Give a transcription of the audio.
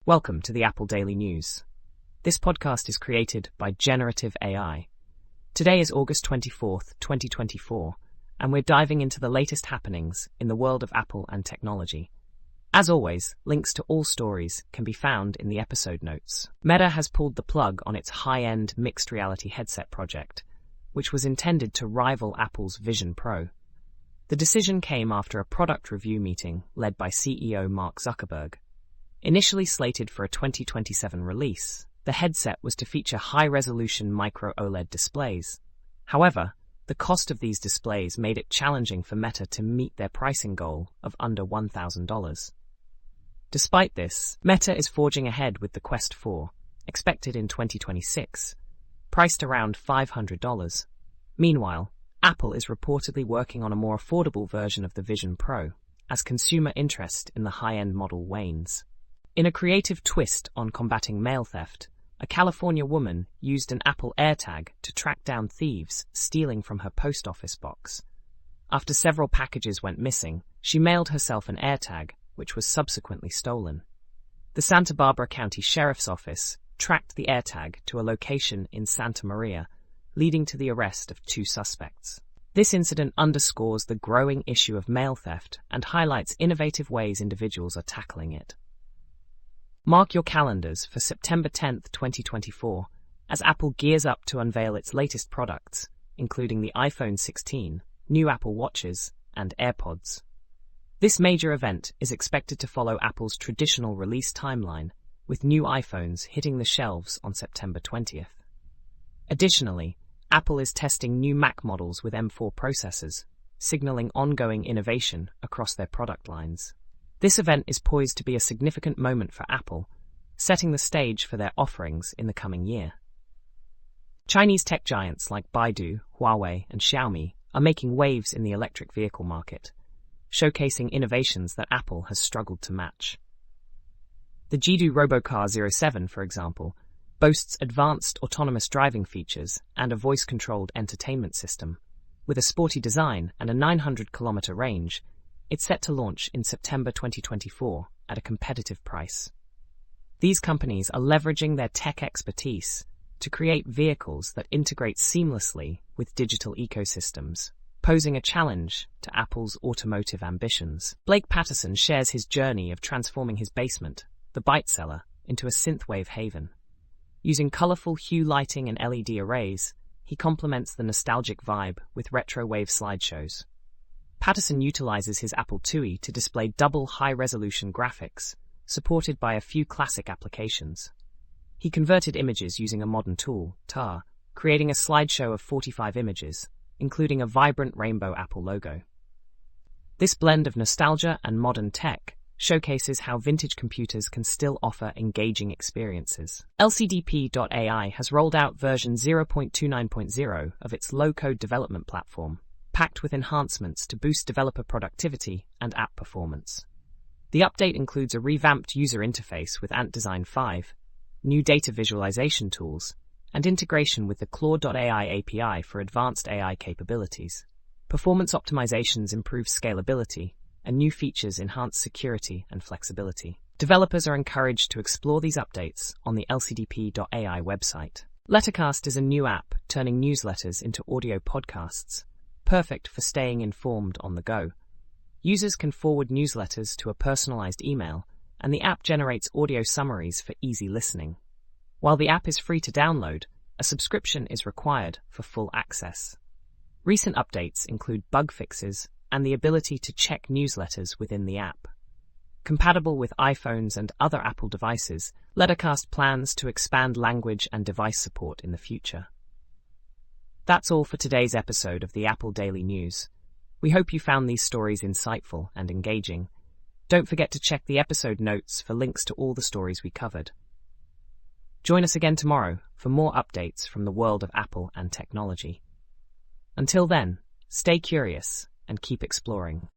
Welcome to the Apple Daily News. This podcast is created by Generative AI. Today is August 24th, 2024, and we're diving into the latest happenings in the world of Apple and technology. As always, links to all stories can be found in the episode notes. Meta has pulled the plug on its high-end mixed reality headset project, which was intended to rival Apple's Vision Pro. The decision came after a product review meeting led by CEO Mark Zuckerberg. Initially slated for a 2027 release, the headset was to feature high-resolution micro-OLED displays. However, the cost of these displays made it challenging for Meta to meet their pricing goal of under $1,000. Despite this, Meta is forging ahead with the Quest 4, expected in 2026, priced around $500. Meanwhile, Apple is reportedly working on a more affordable version of the Vision Pro, as consumer interest in the high-end model wanes. In a creative twist on combating mail theft, a California woman used an Apple AirTag to track down thieves stealing from her post office box. After several packages went missing, she mailed herself an AirTag, which was subsequently stolen. The Santa Barbara County Sheriff's Office tracked the AirTag to a location in Santa Maria, leading to the arrest of 2 suspects. This incident underscores the growing issue of mail theft and highlights innovative ways individuals are tackling it. Mark your calendars for September 10th, 2024, as Apple gears up to unveil its latest products, including the iPhone 16, new Apple Watches, and AirPods. This major event is expected to follow Apple's traditional release timeline, with new iPhones hitting the shelves on September 20th. Additionally, Apple is testing new Mac models with M4 processors, signaling ongoing innovation across their product lines. This event is poised to be a significant moment for Apple, setting the stage for their offerings in the coming year. Chinese tech giants like Baidu, Huawei, and Xiaomi are making waves in the electric vehicle market, showcasing innovations that Apple has struggled to match. The Jidu Robocar 07, for example, boasts advanced autonomous driving features and a voice-controlled entertainment system. With a sporty design and a 900-kilometer range, it's set to launch in September 2024 at a competitive price. These companies are leveraging their tech expertise to create vehicles that integrate seamlessly with digital ecosystems, posing a challenge to Apple's automotive ambitions. Blake Patterson shares his journey of transforming his basement, the Byte Cellar, into a Synthwave haven. Using colorful hue lighting and LED arrays, he complements the nostalgic vibe with retro wave slideshows. Patterson utilizes his Apple IIe to display double high-resolution graphics, supported by a few classic applications. He converted images using a modern tool, TAR, creating a slideshow of 45 images, including a vibrant rainbow Apple logo. This blend of nostalgia and modern tech showcases how vintage computers can still offer engaging experiences. LCDP.ai has rolled out version 0.29.0 of its low-code development platform, packed with enhancements to boost developer productivity and app performance. The update includes a revamped user interface with Ant Design 5, new data visualization tools, and integration with the Claude.ai API for advanced AI capabilities. Performance optimizations improve scalability, and new features enhance security and flexibility. Developers are encouraged to explore these updates on the LCDP.ai website. Lettercast is a new app turning newsletters into audio podcasts, perfect for staying informed on the go. Users can forward newsletters to a personalized email, and the app generates audio summaries for easy listening. While the app is free to download, a subscription is required for full access. Recent updates include bug fixes and the ability to check newsletters within the app. Compatible with iPhones and other Apple devices, Lettercast plans to expand language and device support in the future. That's all for today's episode of the Apple Daily News. We hope you found these stories insightful and engaging. Don't forget to check the episode notes for links to all the stories we covered. Join us again tomorrow for more updates from the world of Apple and technology. Until then, stay curious and keep exploring.